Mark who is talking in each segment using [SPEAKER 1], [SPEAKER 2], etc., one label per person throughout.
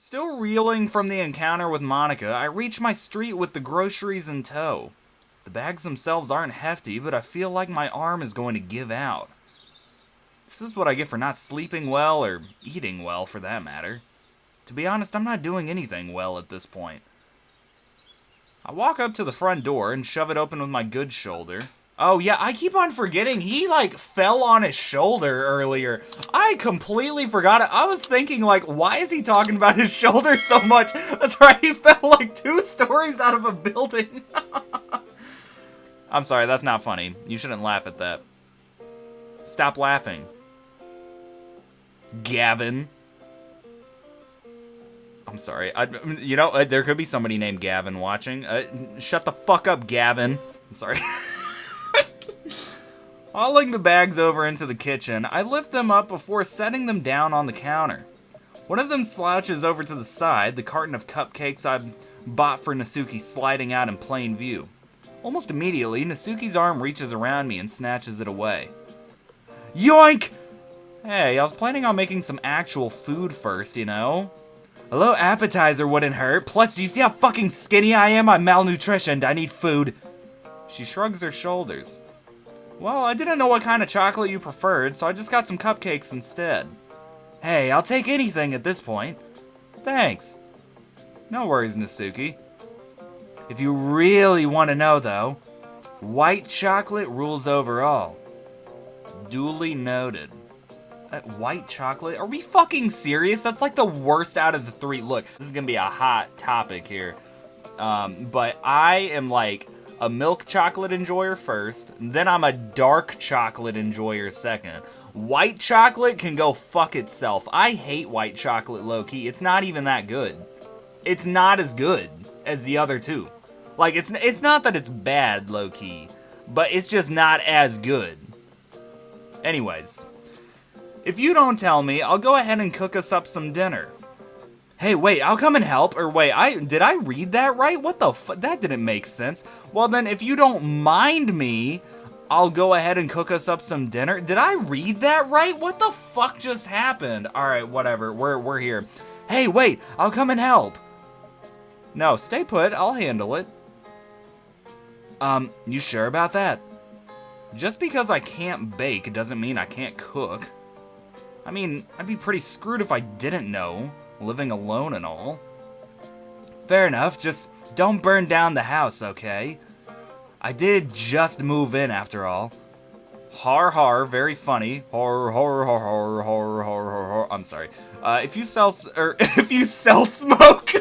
[SPEAKER 1] Still reeling from the encounter with Monica, I reach my street with the groceries in tow. The bags themselves aren't hefty, but I feel like my arm is going to give out. This is what I get for not sleeping well, or eating well for that matter. To be honest, I'm not doing anything well at this point. I walk up to the front door and shove it open with my good shoulder. Oh yeah, I keep on forgetting he fell on his shoulder earlier. I completely forgot it. I was thinking why is he talking about his shoulder so much? That's right, he fell 2 stories out of a building. I'm sorry, that's not funny. You shouldn't laugh at that. Stop laughing. Gavin. I'm sorry. There could be somebody named Gavin watching. Shut the fuck up, Gavin. I'm sorry. Hauling the bags over into the kitchen, I lift them up before setting them down on the counter. One of them slouches over to the side, the carton of cupcakes I bought for Natsuki sliding out in plain view. Almost immediately, Natsuki's arm reaches around me and snatches it away. Yoink! Hey, I was planning on making some actual food first, you know? A little appetizer wouldn't hurt. Plus, do you see how fucking skinny I am? I'm malnutritioned. I need food. She shrugs her shoulders. Well, I didn't know what kind of chocolate you preferred, so I just got some cupcakes instead. Hey, I'll take anything at this point. Thanks. No worries, Natsuki. If you really want to know, though, white chocolate rules over all. Duly noted. White chocolate? Are we fucking serious? That's the worst out of the 3. Look, this is gonna be a hot topic here. But I am a milk chocolate enjoyer first, then I'm a dark chocolate enjoyer second. White chocolate can go fuck itself. I hate white chocolate low-key. It's not even that good. It's not as good as the other 2. It's not that it's bad low-key, but it's just not as good. Anyways, if you don't tell me, I'll go ahead and cook us up some dinner. Hey, wait, I'll come and help. Or wait, did I read that right? What the fuck? That didn't make sense. Well then, if you don't mind me, I'll go ahead and cook us up some dinner. Did I read that right? What the fuck just happened? Alright, whatever. We're here. Hey, wait, I'll come and help. No, stay put. I'll handle it. You sure about that? Just because I can't bake doesn't mean I can't cook. I mean, I'd be pretty screwed if I didn't know, living alone and all. Fair enough, just don't burn down the house, okay? I did just move in, after all. Har har, very funny. Har har har har har har har har. I'm sorry. If you sell smoke,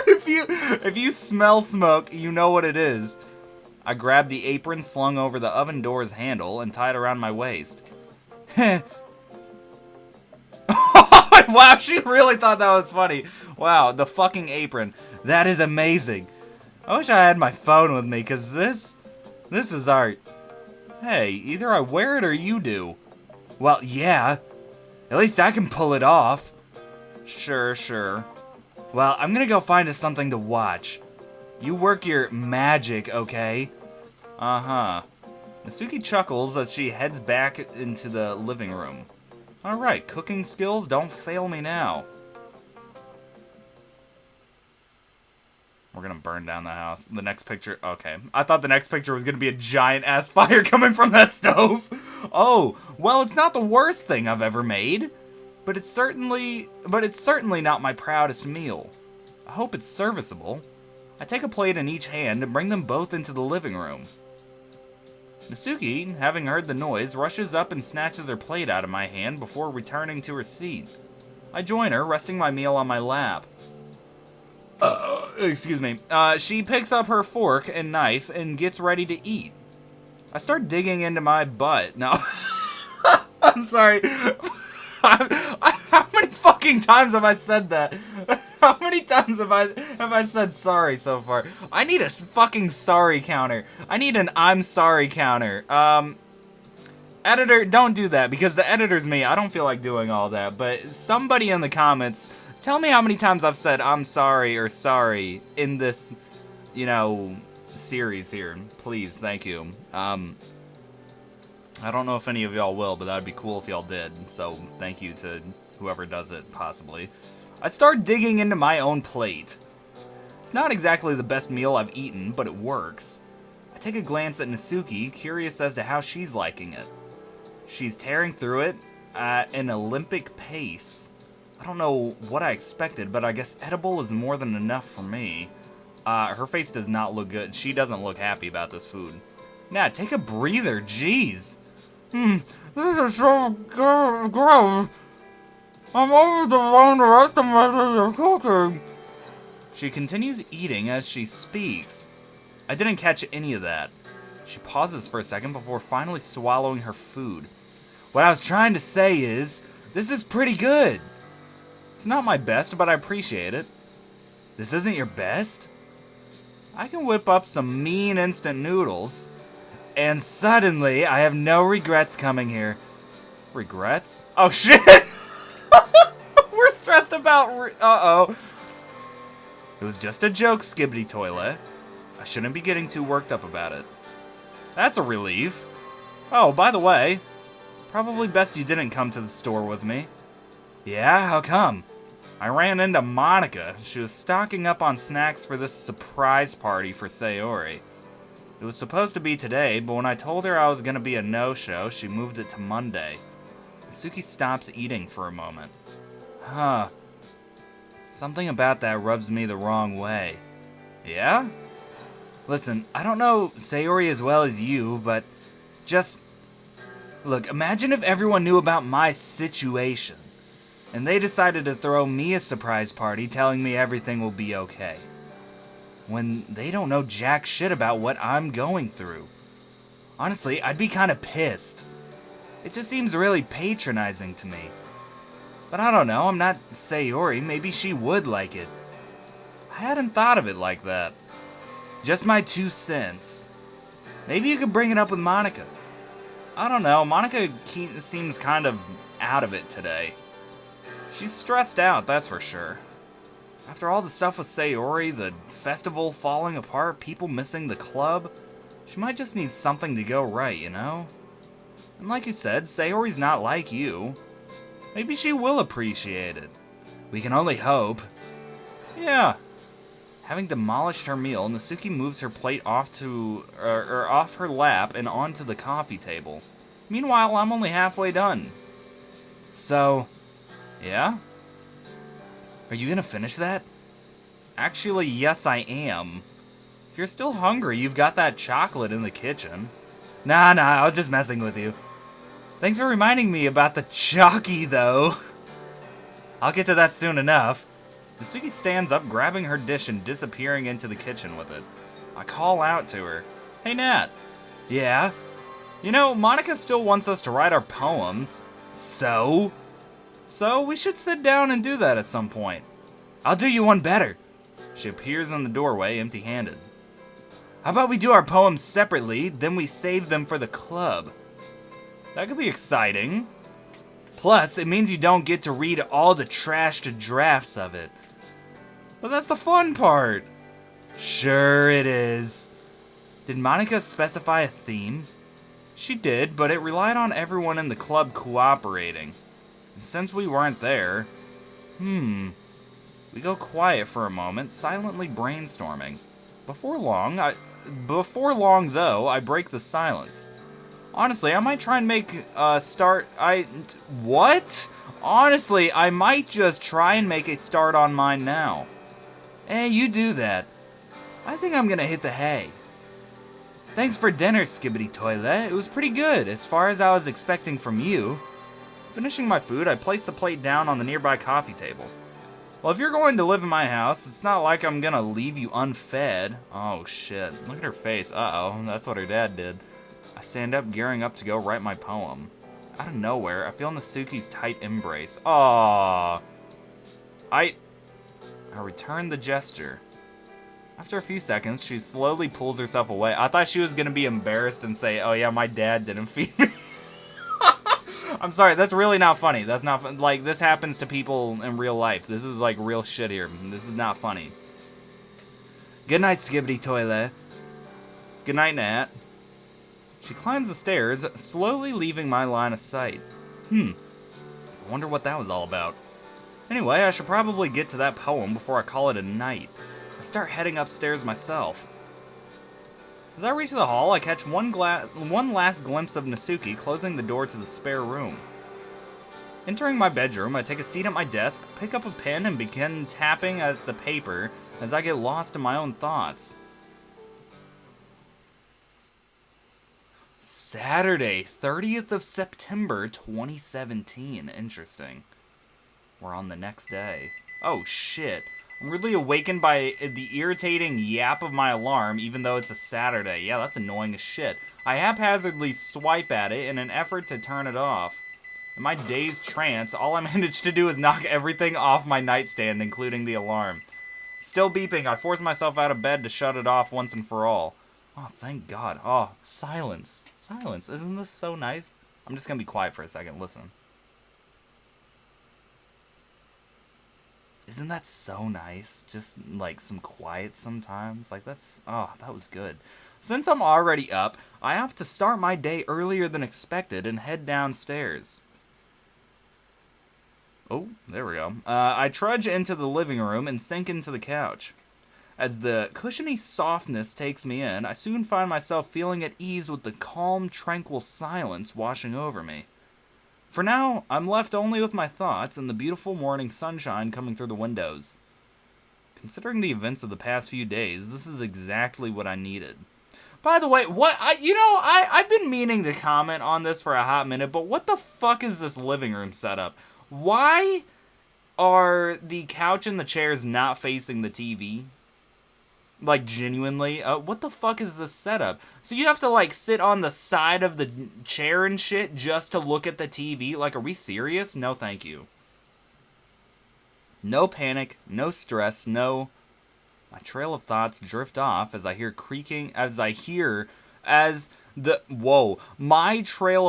[SPEAKER 1] if you smell smoke, you know what it is. I grabbed the apron slung over the oven door's handle and tied around my waist. Heh. Wow, she really thought that was funny. Wow, the fucking apron. That is amazing. I wish I had my phone with me, because this is art. Hey, either I wear it or you do. Well, yeah. At least I can pull it off. Sure. Well, I'm gonna go find us something to watch. You work your magic, okay? Uh-huh. Natsuki chuckles as she heads back into the living room. Alright, cooking skills, don't fail me now. We're gonna burn down the house. The next picture, okay. I thought the next picture was gonna be a giant-ass fire coming from that stove. Oh, well, it's not the worst thing I've ever made. But it's certainly not my proudest meal. I hope it's serviceable. I take a plate in each hand and bring them both into the living room. Natsuki, having heard the noise, rushes up and snatches her plate out of my hand before returning to her seat. I join her, resting my meal on my lap. Excuse me. She picks up her fork and knife and gets ready to eat. I start digging into my butt. No. I'm sorry. How many fucking times have I said that? How many times have I said sorry so far? I need a fucking sorry counter. I need an I'm sorry counter. Editor, don't do that, because the editor's me. I don't feel like doing all that, but somebody in the comments, tell me how many times I've said I'm sorry or sorry in this, series here. Please, thank you. I don't know if any of y'all will, but that'd be cool if y'all did. So, thank you to whoever does it, possibly. I start digging into my own plate. It's not exactly the best meal I've eaten, but it works. I take a glance at Natsuki, curious as to how she's liking it. She's tearing through it at an Olympic pace. I don't know what I expected, but I guess edible is more than enough for me. Her face does not look good. She doesn't look happy about this food. Nat, take a breather, jeez. This is so gross. I'm over the one the rest of my cooking. She continues eating as she speaks. I didn't catch any of that. She pauses for a second before finally swallowing her food. What I was trying to say is, this is pretty good. It's not my best, but I appreciate it. This isn't your best? I can whip up some mean instant noodles, and suddenly I have no regrets coming here. Regrets? Oh shit! We're stressed about uh-oh. It was just a joke, Skibbity Toilet. I shouldn't be getting too worked up about it. That's a relief. Oh, by the way, probably best you didn't come to the store with me. Yeah, how come? I ran into Monica. She was stocking up on snacks for this surprise party for Sayori. It was supposed to be today, but when I told her I was going to be a no-show, she moved it to Monday. Natsuki stops eating for a moment. Huh. Something about that rubs me the wrong way. Yeah? Listen, I don't know Sayori as well as you, but just... Look, imagine if everyone knew about my situation, and they decided to throw me a surprise party telling me everything will be okay, when they don't know jack shit about what I'm going through. Honestly, I'd be kind of pissed. It just seems really patronizing to me. But I don't know, I'm not Sayori, maybe she would like it. I hadn't thought of it like that. Just my 2 cents. Maybe you could bring it up with Monica. I don't know, Monica seems kind of out of it today. She's stressed out, that's for sure. After all the stuff with Sayori, the festival falling apart, people missing the club, she might just need something to go right, you know? And like you said, Sayori's not like you. Maybe she will appreciate it. We can only hope. Yeah. Having demolished her meal, Natsuki moves her plate off her lap and onto the coffee table. Meanwhile, I'm only halfway done. So, yeah? Are you gonna finish that? Actually, yes I am. If you're still hungry, you've got that chocolate in the kitchen. Nah, I was just messing with you. Thanks for reminding me about the chalky, though. I'll get to that soon enough. Natsuki stands up, grabbing her dish and disappearing into the kitchen with it. I call out to her. Hey, Nat. Yeah? You know, Monica still wants us to write our poems. So? So, we should sit down and do that at some point. I'll do you one better. She appears in the doorway, empty-handed. How about we do our poems separately, then we save them for the club? That could be exciting. Plus, it means you don't get to read all the trashed drafts of it. But that's the fun part. Sure it is. Did Monica specify a theme? She did, but it relied on everyone in the club cooperating. And since we weren't there, we go quiet for a moment, silently brainstorming. Before long, though, I break the silence. Honestly, I might try and make a start. What? Honestly, I might just try and make a start on mine now. You do that. I think I'm gonna hit the hay. Thanks for dinner, Skibbity Toilet. It was pretty good, as far as I was expecting from you. Finishing my food, I place the plate down on the nearby coffee table. Well, if you're going to live in my house, it's not like I'm gonna leave you unfed. Oh shit, look at her face. Uh-oh, that's what her dad did. I stand up, gearing up to go write my poem. Out of nowhere, I feel Natsuki's tight embrace. Aww. I return the gesture. After a few seconds, she slowly pulls herself away. I thought she was gonna be embarrassed and say, oh yeah, my dad didn't feed me. I'm sorry, that's really not funny. That's not, like, this happens to people in real life. This is, like, real shit here. This is not funny. Good night, Skibbity Toilet. Good night, Nat. She climbs the stairs, slowly leaving my line of sight. I wonder what that was all about. Anyway, I should probably get to that poem before I call it a night. I start heading upstairs myself. As I reach the hall, I catch one last glimpse of Natsuki closing the door to the spare room. Entering my bedroom, I take a seat at my desk, pick up a pen, and begin tapping at the paper as I get lost in my own thoughts. Saturday, 30th of September, 2017. Interesting. We're on the next day. Oh, shit. I'm really awakened by the irritating yap of my alarm, even though it's a Saturday. Yeah, that's annoying as shit. I haphazardly swipe at it in an effort to turn it off. In my dazed trance, all I managed to do is knock everything off my nightstand, including the alarm. Still beeping, I force myself out of bed to shut it off once and for all. Oh, thank God. Oh, silence. Silence. Isn't this so nice? I'm just gonna be quiet for a second. Listen. Isn't that so nice? Just, like, some quiet sometimes. Like, that's... Oh, that was good. Since I'm already up, I opt to start my day earlier than expected and head downstairs. Oh, there we go. I trudge into the living room and sink into the couch. As the cushiony softness takes me in, I soon find myself feeling at ease with the calm, tranquil silence washing over me. For now, I'm left only with my thoughts and the beautiful morning sunshine coming through the windows. Considering the events of the past few days, this is exactly what I needed. By the way, I've been meaning to comment on this for a hot minute, but what the fuck is this living room setup? Why are the couch and the chairs not facing the TV? Like, genuinely? What the fuck is this setup? So you have to, like, sit on the side of the chair and shit just to look at the TV? Like, are we serious? No, thank you. No panic, no stress, no... My trail of thoughts drift off as I hear creaking, my trail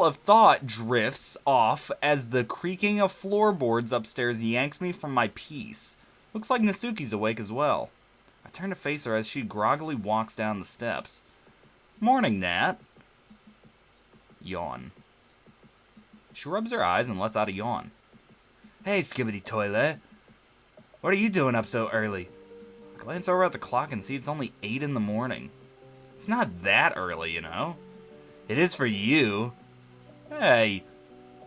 [SPEAKER 1] of thought drifts off as the creaking of floorboards upstairs yanks me from my peace. Looks like Natsuki's awake as well. I turn to face her as she groggily walks down the steps. Morning, Nat. Yawn. She rubs her eyes and lets out a yawn. Hey, skibbity toilet. What are you doing up so early? I glance over at the clock and see it's only 8 in the morning. It's not that early, you know. It is for you. Hey.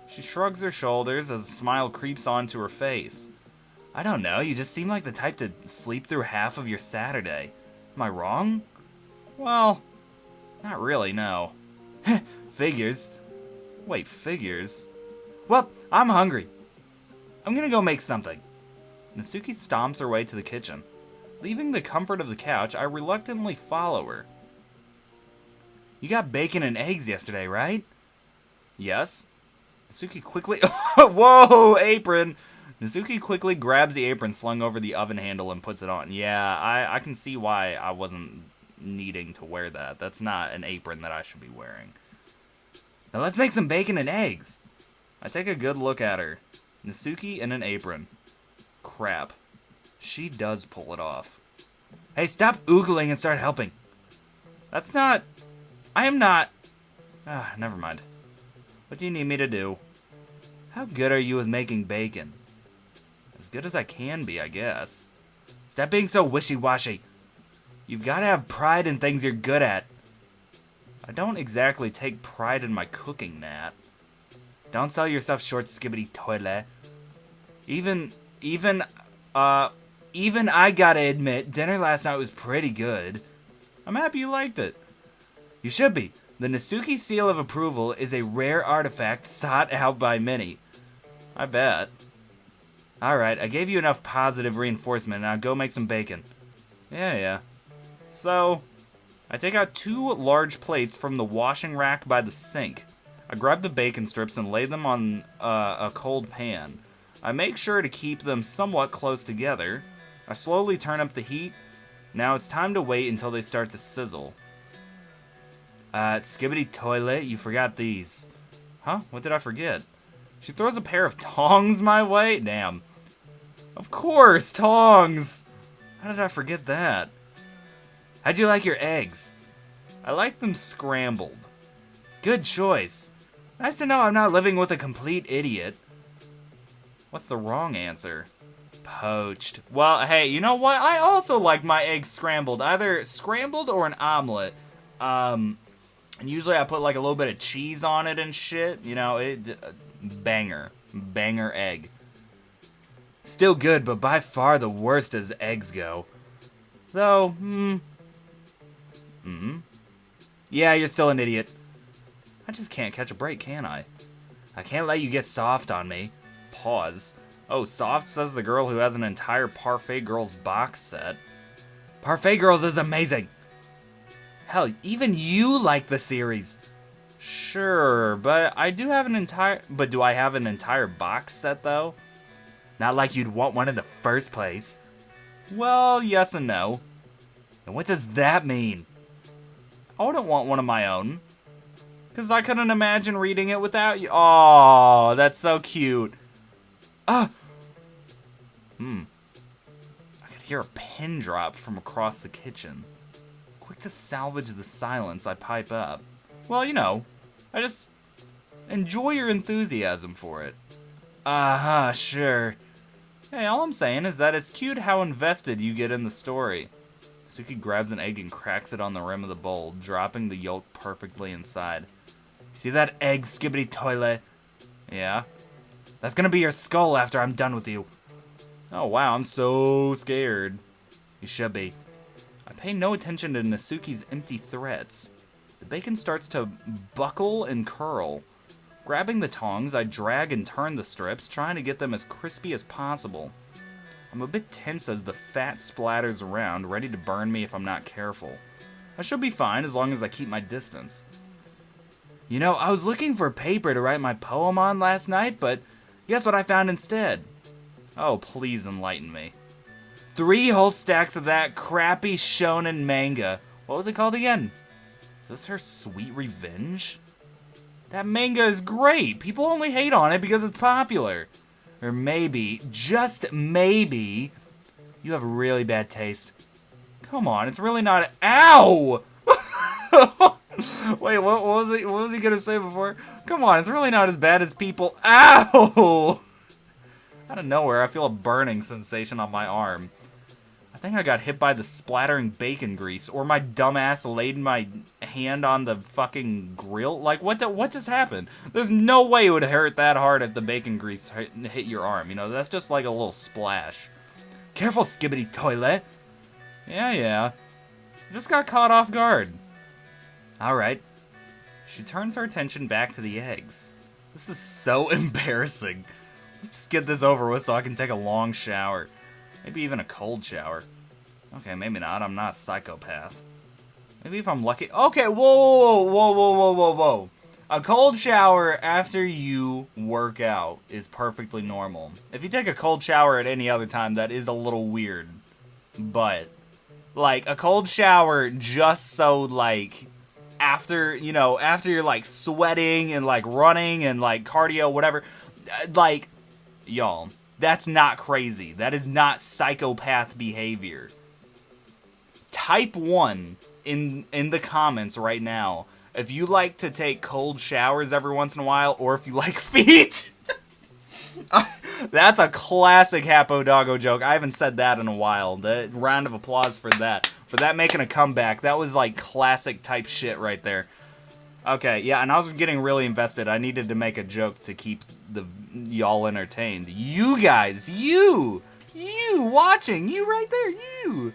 [SPEAKER 1] She shrugs her shoulders as a smile creeps onto her face. I don't know, you just seem like the type to sleep through half of your Saturday. Am I wrong? Well, not really, no. Figures. Wait, figures? Well, I'm hungry. I'm gonna go make something. Natsuki stomps her way to the kitchen. Leaving the comfort of the couch, I reluctantly follow her. You got bacon and eggs yesterday, right? Yes. Natsuki quickly... Whoa, apron! Natsuki quickly grabs the apron slung over the oven handle and puts it on. Yeah, I can see why I wasn't needing to wear that. That's not an apron that I should be wearing. Now let's make some bacon and eggs. I take a good look at her. Natsuki in an apron. Crap. She does pull it off. Hey, stop oogling and start helping. That's not... I am not... never mind. What do you need me to do? How good are you with making bacon? As good as I can be, I guess. Stop being so wishy-washy. You've got to have pride in things you're good at. I don't exactly take pride in my cooking, Nat. Don't sell yourself short, skibbity toilet. Even I gotta admit, dinner last night was pretty good. I'm happy you liked it. You should be. The Natsuki seal of approval is a rare artifact sought out by many. I bet. Alright, I gave you enough positive reinforcement, now go make some bacon. Yeah. So, I take out 2 large plates from the washing rack by the sink. I grab the bacon strips and lay them on a cold pan. I make sure to keep them somewhat close together. I slowly turn up the heat. Now it's time to wait until they start to sizzle. Skibbity toilet, you forgot these. Huh? What did I forget? She throws a pair of tongs my way? Damn. Of course, tongs! How did I forget that? How'd you like your eggs? I like them scrambled. Good choice. Nice to know I'm not living with a complete idiot. What's the wrong answer? Poached. Well, hey, you know what? I also like my eggs scrambled. Either scrambled or an omelet. And usually I put like a little bit of cheese on it and shit. You know, banger. Banger egg. Still good, but by far the worst as eggs go. Though, yeah, you're still an idiot. I just can't catch a break, can I? I can't let you get soft on me. Pause. Oh, soft, says the girl who has an entire Parfait Girls box set. Parfait Girls is amazing! Hell, even you like the series. Sure, but do I have an entire box set, though? Not like you'd want one in the first place. Well, yes and no. And what does that mean? I wouldn't want one of my own. Because I couldn't imagine reading it without you. Oh, that's so cute. I could hear a pin drop from across the kitchen. Quick to salvage the silence, I pipe up. Well, you know, I just enjoy your enthusiasm for it. Sure. Hey, all I'm saying is that it's cute how invested you get in the story. Suki grabs an egg and cracks it on the rim of the bowl, dropping the yolk perfectly inside. See that egg, skibbity toilet? Yeah? That's gonna be your skull after I'm done with you. Oh wow, I'm so scared. You should be. I pay no attention to Natsuki's empty threats. The bacon starts to buckle and curl. Grabbing the tongs, I drag and turn the strips, trying to get them as crispy as possible. I'm a bit tense as the fat splatters around, ready to burn me if I'm not careful. I should be fine as long as I keep my distance. You know, I was looking for paper to write my poem on last night, but guess what I found instead? Oh, please enlighten me. 3 whole stacks of that crappy shonen manga. What was it called again? Is this her sweet revenge? That manga is great. People only hate on it because it's popular. Or maybe, just maybe, you have really bad taste. Come on, it's really not. Ow! Wait, what was he gonna say before? Come on, it's really not as bad as people. Ow! Out of nowhere, I feel a burning sensation on my arm. I think I got hit by the splattering bacon grease, or my dumbass laid my hand on the fucking grill. Like, what just happened? There's no way it would hurt that hard if the bacon grease hit your arm. You know, that's just like a little splash. Careful, skibbity toilet. Yeah. Just got caught off guard. Alright. She turns her attention back to the eggs. This is so embarrassing. Let's just get this over with so I can take a long shower. Maybe even a cold shower. Okay, maybe not. I'm not a psychopath. Maybe if I'm lucky. Okay, whoa. A cold shower after you work out is perfectly normal. If you take a cold shower at any other time, that is a little weird. But, like, a cold shower just so, like, after you're, like, sweating and, like, running and, like, cardio, whatever. Like, y'all, that's not crazy. That is not psychopath behavior. Type 1 in the comments right now if you like to take cold showers every once in a while, or if you like feet. That's a classic Hapo Doggo joke. I haven't said that in a while. The round of applause for that. For that making a comeback. That was like classic type shit right there. Okay, yeah, and I was getting really invested. I needed to make a joke to keep y'all entertained. You guys, you watching, you right there, you.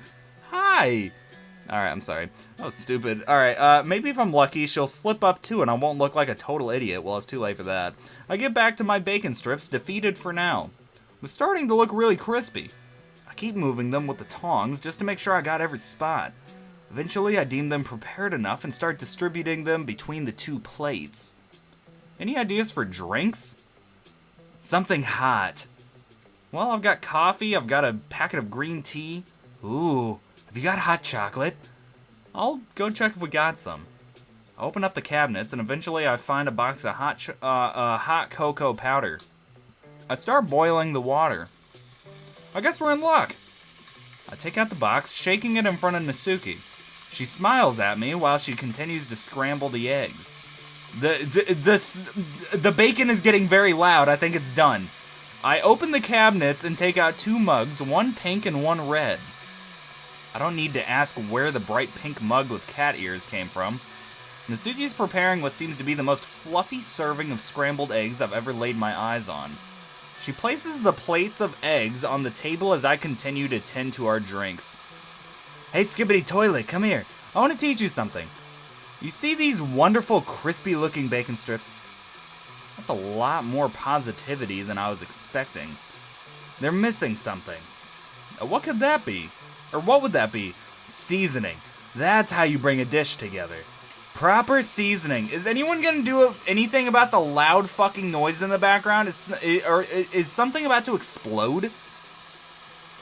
[SPEAKER 1] Hi. Alright, I'm sorry. That was stupid. Alright, maybe if I'm lucky, she'll slip up too and I won't look like a total idiot. Well, it's too late for that. I get back to my bacon strips, defeated for now. They're starting to look really crispy. I keep moving them with the tongs just to make sure I got every spot. Eventually, I deem them prepared enough and start distributing them between the 2 plates. Any ideas for drinks? Something hot. Well, I've got coffee, I've got a packet of green tea. Ooh, have you got hot chocolate? I'll go check if we got some. I open up the cabinets, and eventually I find a box of hot cocoa powder. I start boiling the water. I guess we're in luck. I take out the box, shaking it in front of Natsuki. She smiles at me while she continues to scramble the eggs. The bacon is getting very loud. I think it's done. I open the cabinets and take out 2 mugs, one pink and one red. I don't need to ask where the bright pink mug with cat ears came from. Natsuki's preparing what seems to be the most fluffy serving of scrambled eggs I've ever laid my eyes on. She places the plates of eggs on the table as I continue to tend to our drinks. Hey, Skibbity Toilet, come here. I want to teach you something. You see these wonderful, crispy-looking bacon strips? That's a lot more positivity than I was expecting. They're missing something. What could that be? Or what would that be? Seasoning. That's how you bring a dish together. Proper seasoning. Is anyone gonna do anything about the loud fucking noise in the background? Is something about to explode?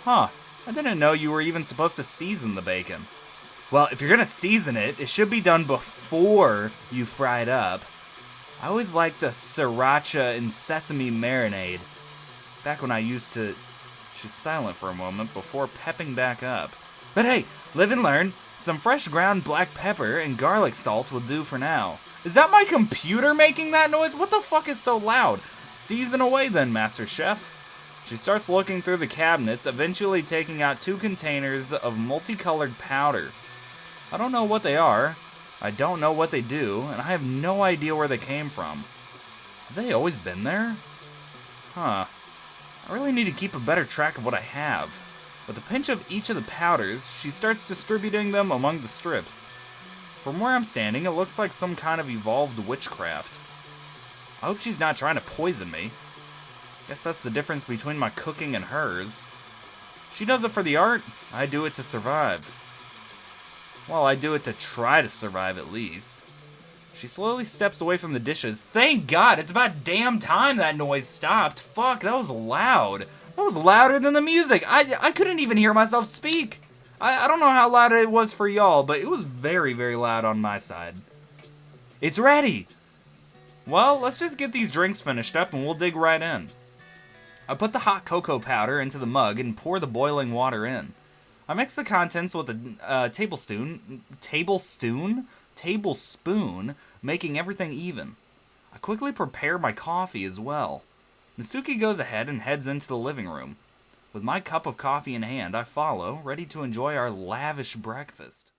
[SPEAKER 1] Huh. I didn't know you were even supposed to season the bacon. Well, if you're gonna season it, it should be done before you fry it up. I always liked the sriracha and sesame marinade. Back when I used to... She's silent for a moment before pepping back up. But hey, live and learn. Some fresh ground black pepper and garlic salt will do for now. Is that my computer making that noise? What the fuck is so loud? Season away then, Master Chef. She starts looking through the cabinets, eventually taking out 2 containers of multicolored powder. I don't know what they are, I don't know what they do, and I have no idea where they came from. Have they always been there? Huh. I really need to keep a better track of what I have. With a pinch of each of the powders, she starts distributing them among the strips. From where I'm standing, it looks like some kind of evolved witchcraft. I hope she's not trying to poison me. Guess that's the difference between my cooking and hers. She does it for the art, I do it to survive. Well, I do it to try to survive at least. She slowly steps away from the dishes. Thank God, it's about damn time that noise stopped. Fuck, that was loud. That was louder than the music. I couldn't even hear myself speak. I don't know how loud it was for y'all, but it was very, very loud on my side. It's ready. Well, let's just get these drinks finished up and we'll dig right in. I put the hot cocoa powder into the mug and pour the boiling water in. I mix the contents with a tablespoon, making everything even. I quickly prepare my coffee as well. Natsuki goes ahead and heads into the living room. With my cup of coffee in hand, I follow, ready to enjoy our lavish breakfast.